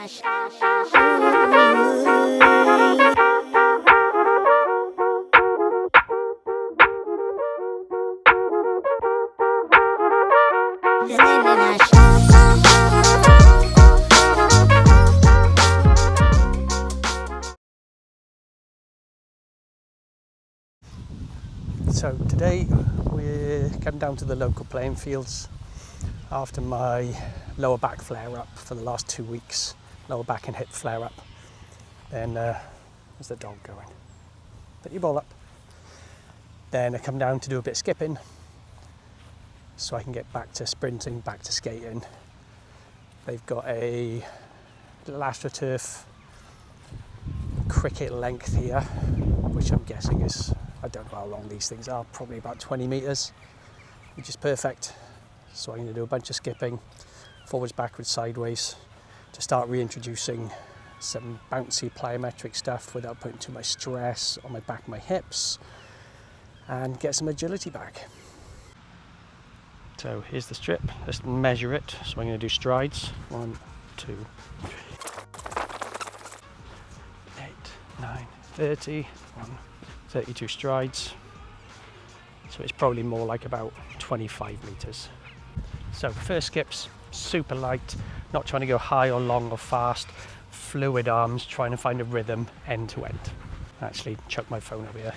So today we're coming down to the local playing fields after my lower back flare up for the last 2 weeks. Lower back and hip flare up. Then, where's the dog going? Put your ball up. Then I come down to do a bit of skipping so I can get back to sprinting, back to skating. They've got a little AstroTurf cricket length here, which I'm guessing is, I don't know how long these things are, probably about 20 metres, which is perfect. So I'm going to do a bunch of skipping, forwards, backwards, sideways, to start reintroducing some bouncy plyometric stuff without putting too much stress on my back and my hips, and get some agility back. So here's the strip, let's measure it. So I'm going to do strides, 1, 2, 8, 9, 30, 32 strides. So it's probably more like about 25 metres. So first skips, super light, not trying to go high or long or fast, fluid arms, trying to find a rhythm end to end. Actually, chuck my phone over here.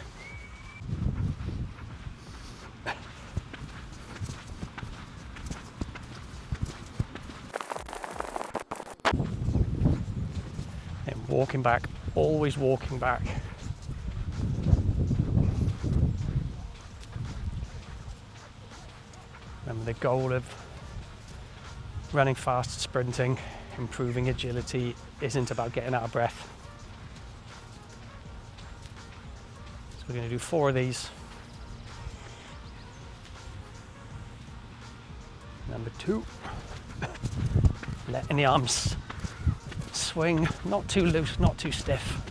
And walking back, always walking back. Remember the goal of running fast, sprinting, improving agility isn't about getting out of breath. So we're going to do 4 of these. Number 2, letting the arms swing, not too loose, not too stiff.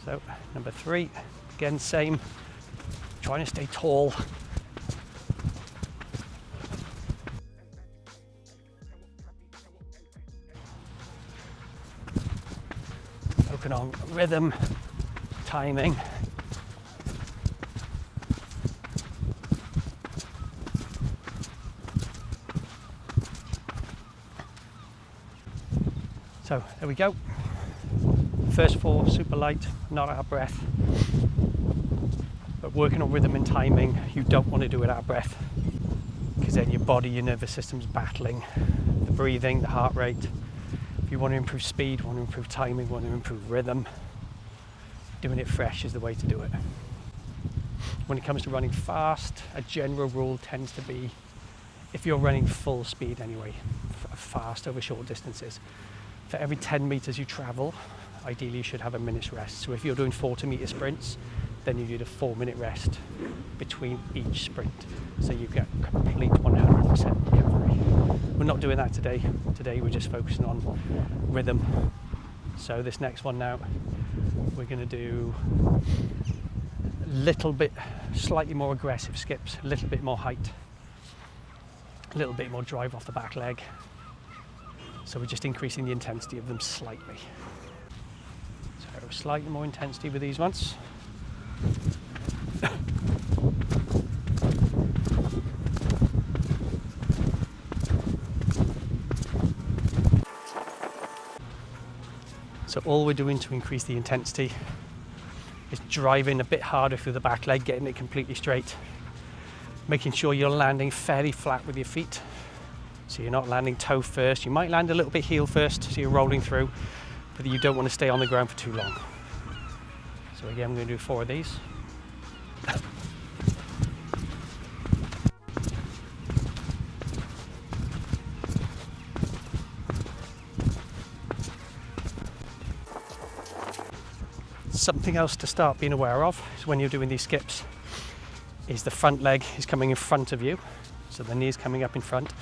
So number 3, again same, trying to stay tall. Working on rhythm, timing. So there we go. First 4, super light, not out of breath. But working on rhythm and timing, you don't want to do it out of breath, because then your body, your nervous system's battling the breathing, the heart rate. If you want to improve speed, want to improve timing, want to improve rhythm, doing it fresh is the way to do it. When it comes to running fast, a general rule tends to be, if you're running full speed anyway, fast over short distances, for every 10 meters you travel, ideally you should have a minute's rest. So if you're doing 40-meter sprints, then you need a 4-minute rest between each sprint, so you get complete 100% recovery. We're not doing that today. Today we're just focusing on rhythm. So this next one now, we're going to do a little bit, slightly more aggressive skips, a little bit more height, a little bit more drive off the back leg. So we're just increasing the intensity of them slightly. So slightly more intensity with these ones. So all we're doing to increase the intensity is driving a bit harder through the back leg, getting it completely straight, making sure you're landing fairly flat with your feet. So you're not landing toe first. You might land a little bit heel first, so you're rolling through, but you don't want to stay on the ground for too long. So again, I'm going to do 4 of these. Something else to start being aware of is when you're doing these skips is the front leg is coming in front of you. So the knee's coming up in front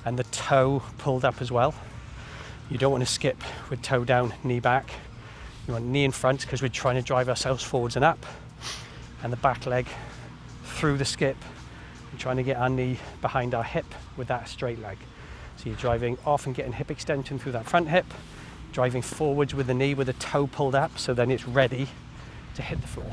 and the toe pulled up as well. You don't want to skip with toe down, knee back. You want knee in front because we're trying to drive ourselves forwards and up, and the back leg through the skip We're trying to get our knee behind our hip with that straight leg. So you're driving off and getting hip extension through that front hip, driving forwards with the knee with the toe pulled up, so then it's ready to hit the floor.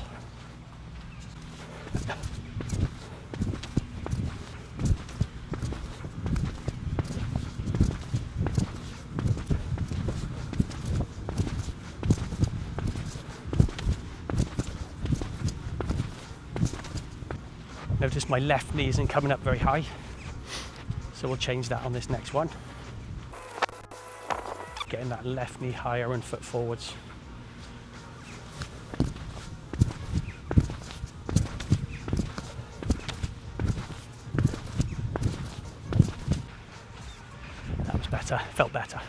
Notice my left knee isn't coming up very high, so we'll change that on this next one. Getting that left knee higher and foot forwards. That was better, felt better.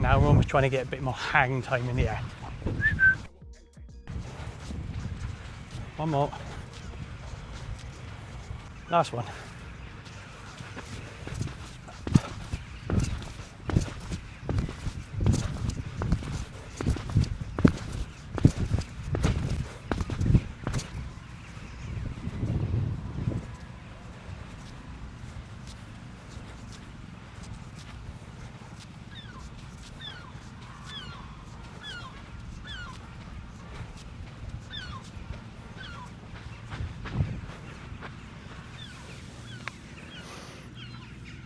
Now we're almost trying to get a bit more hang time in the air. One more. Last one.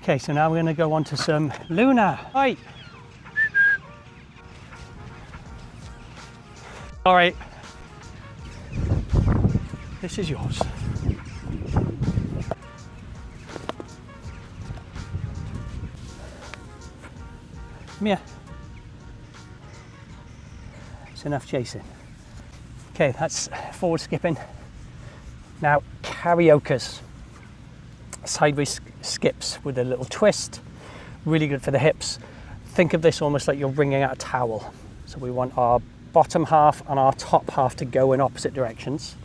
Okay, so now we're going to go on to some Luna. Right. All right. This is yours. Come here. It's enough chasing. Okay, that's forward skipping. Now, karaoke's. Sideways skips with a little twist, really good for the hips. Think of this almost like you're wringing out a towel. So we want our bottom half and our top half to go in opposite directions.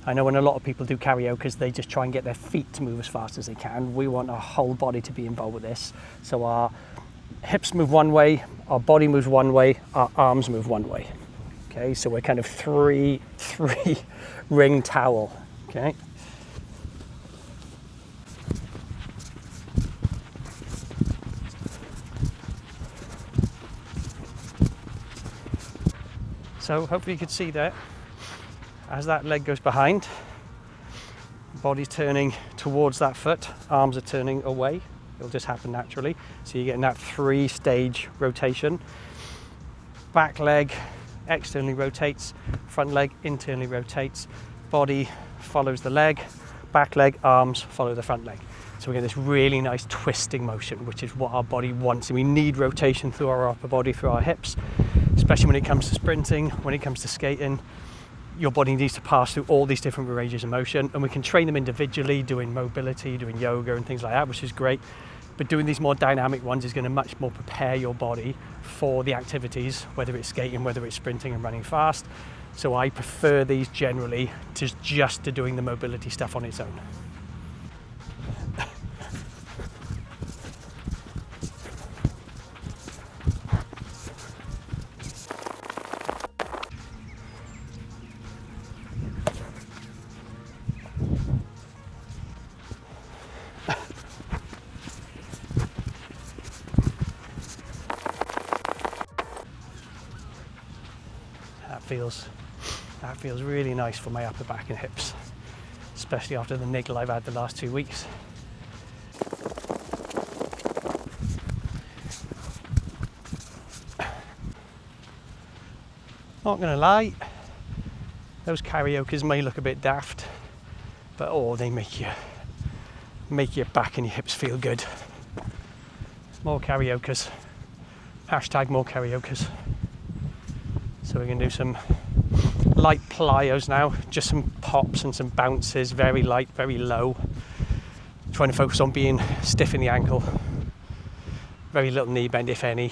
I know when a lot of people do karaoke's, they just try and get their feet to move as fast as they can. We want our whole body to be involved with this. So our hips move one way, our body moves one way, our arms move one way. Okay, so we're kind of three ring towel. Okay. So hopefully you can see that as that leg goes behind, body's turning towards that foot, arms are turning away. It'll just happen naturally. So you're getting that 3-stage rotation. Back leg externally rotates, front leg internally rotates, body follows the leg, back leg, arms follow the front leg. So we get this really nice twisting motion, which is what our body wants. And we need rotation through our upper body, through our hips, especially when it comes to sprinting, when it comes to skating. Your body needs to pass through all these different ranges of motion, and we can train them individually, doing mobility, doing yoga and things like that, which is great. But doing these more dynamic ones is going to much more prepare your body for the activities, whether it's skating, whether it's sprinting and running fast. So I prefer these generally to just to doing the mobility stuff on its own. That feels really nice for my upper back and hips, especially after the niggle I've had the last 2 weeks. Not gonna lie, those karaoke's may look a bit daft, but oh, they make your back and your hips feel good. More karaoke's. Hashtag more karaoke's. So we're going to do some light plyos now, just some pops and some bounces, very light, very low. Trying to focus on being stiff in the ankle. Very little knee bend, if any.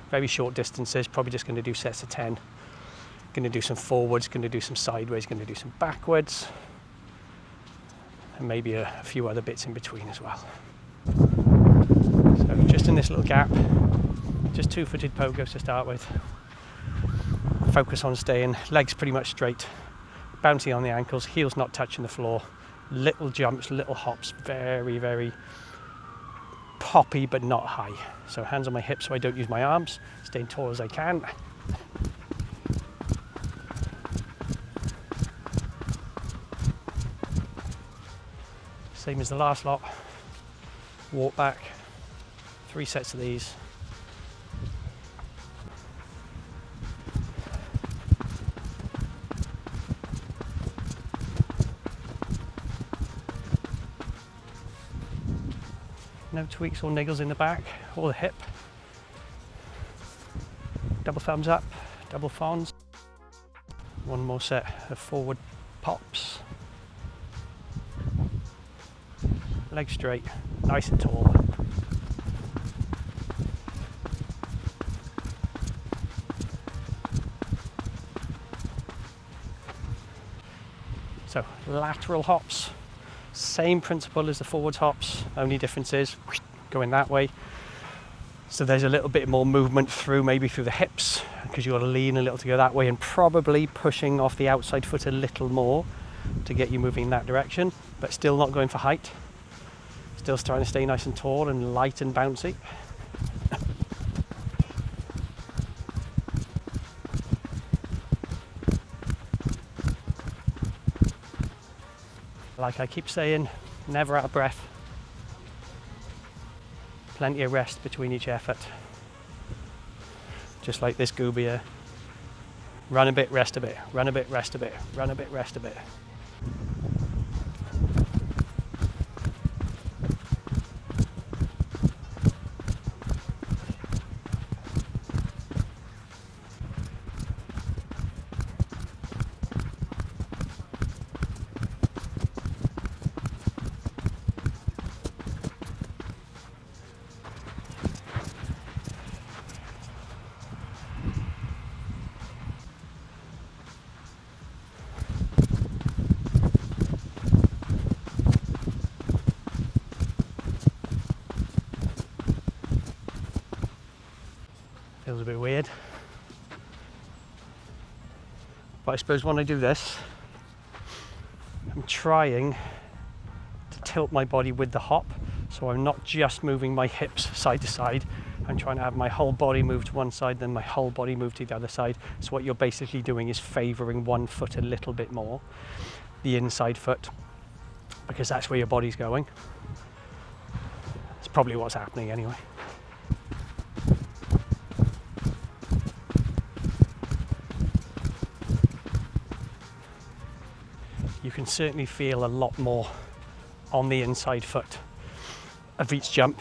Very short distances, probably just going to do sets of 10. Going to do some forwards, going to do some sideways, going to do some backwards. And maybe a few other bits in between as well. So just in this little gap, just 2-footed pogos to start with. Focus on staying legs pretty much straight, bouncing on the ankles, heels not touching the floor, little jumps, little hops, very, very poppy but not high. So hands on my hips so I don't use my arms, staying tall as I can. Same as the last lot, walk back, 3 sets of these. No tweaks or niggles in the back or the hip. Double thumbs up, double fawns. One more set of forward pops. Legs straight, nice and tall. So lateral hops, same principle as the forwards hops, only difference is going that way. So there's a little bit more movement through, maybe through the hips, because you've got to lean a little to go that way, and probably pushing off the outside foot a little more to get you moving in that direction, but still not going for height. Still trying to stay nice and tall and light and bouncy. Like I keep saying, never out of breath. Plenty of rest between each effort. Just like this goob here. Run a bit, rest a bit, run a bit, rest a bit, run a bit, rest a bit. Feels a bit weird, but I suppose when I do this, I'm trying to tilt my body with the hop, so I'm not just moving my hips side to side. I'm trying to have my whole body move to one side, then my whole body move to the other side. So what you're basically doing is favouring one foot a little bit more, the inside foot, because that's where your body's going. It's probably what's happening anyway. You can certainly feel a lot more on the inside foot of each jump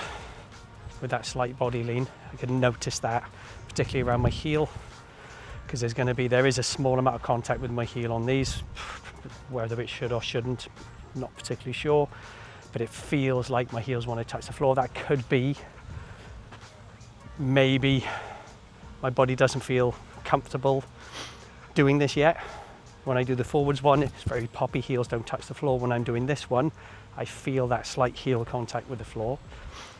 with that slight body lean. I can notice that, particularly around my heel, because there is a small amount of contact with my heel on these. Whether it should or shouldn't, not particularly sure, but it feels like my heels want to touch the floor. That could be maybe my body doesn't feel comfortable doing this yet. When I do the forwards one, it's very poppy, heels don't touch the floor. When I'm doing this one, I feel that slight heel contact with the floor.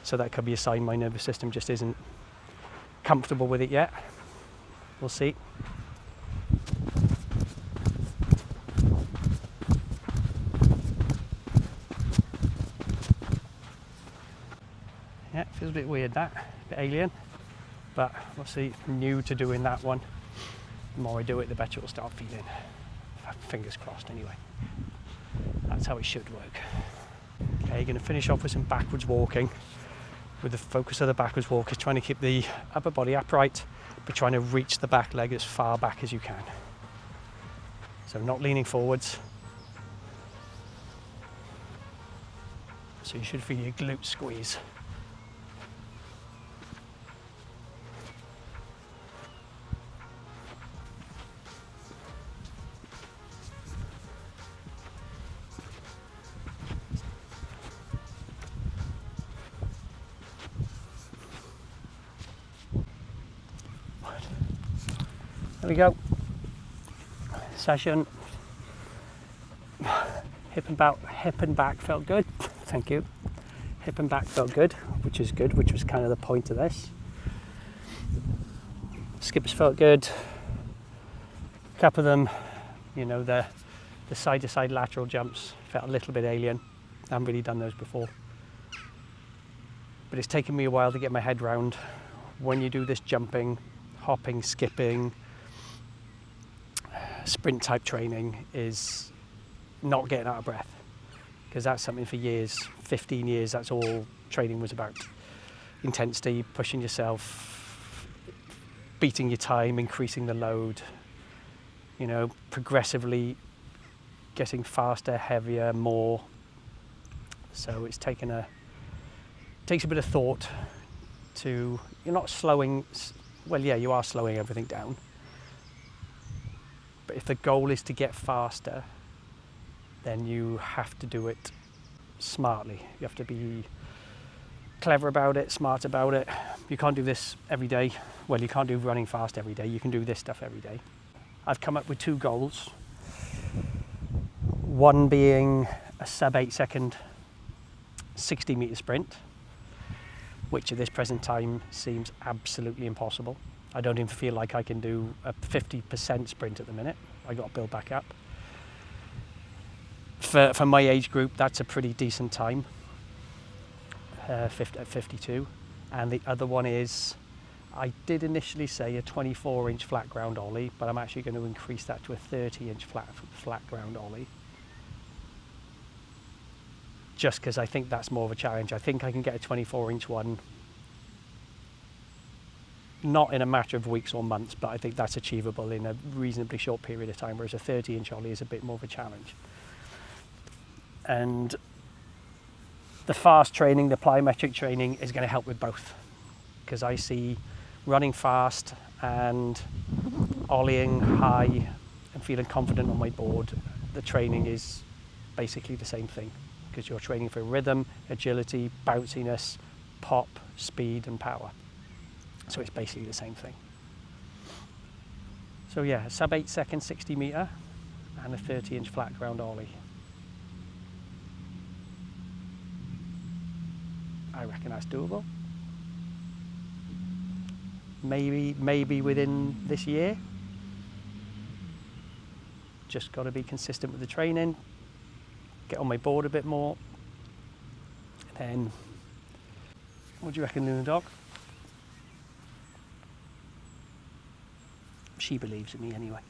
So that could be a sign my nervous system just isn't comfortable with it yet. We'll see. Yeah, feels a bit weird, that, a bit alien, but we'll see. New to doing that one. The more I do it, the better it'll start feeling. Fingers crossed anyway. That's how it should work. Okay, going to finish off with some backwards walking. With the focus of the backwards walk is trying to keep the upper body upright, but trying to reach the back leg as far back as you can. So not leaning forwards. So you should feel your glutes squeeze. There we go. Session. Hip and back felt good. Thank you. Hip and back felt good, which was kind of the point of this. Skippers felt good. A couple of them, you know, the side to side lateral jumps felt a little bit alien. I haven't really done those before. But it's taken me a while to get my head round. When you do this jumping, hopping, skipping, sprint type training is not getting out of breath. Because that's something for years, 15 years, that's all training was about. Intensity, pushing yourself, beating your time, increasing the load, you know, progressively getting faster, heavier, more. So it's takes a bit of thought to, you're not slowing, well, yeah, you are slowing everything down. But if the goal is to get faster, then you have to do it smartly. You have to be clever about it, smart about it. You can't do this every day. Well, you can't do running fast every day. You can do this stuff every day. I've come up with 2 goals. One being a sub 8 second 60 metre sprint, which at this present time seems absolutely impossible. I don't even feel like I can do a 50% sprint at the minute. I got to build back up. For my age group, that's a pretty decent time, at 52. And the other one is, I did initially say a 24-inch flat ground ollie, but I'm actually going to increase that to a 30-inch flat ground ollie. Just because I think that's more of a challenge. I think I can get a 24-inch one, not in a matter of weeks or months, but I think that's achievable in a reasonably short period of time, whereas a 30-inch ollie is a bit more of a challenge. And the fast training, the plyometric training is going to help with both, because I see running fast and ollieing high and feeling confident on my board, the training is basically the same thing, because you're training for rhythm, agility, bounciness, pop, speed and power. So it's basically the same thing. So yeah, a sub 8 second 60 metre and a 30-inch flat ground ollie. I reckon that's doable. Maybe within this year. Just got to be consistent with the training, get on my board a bit more. And then, what do you reckon, Luna Dog? She believes in me anyway.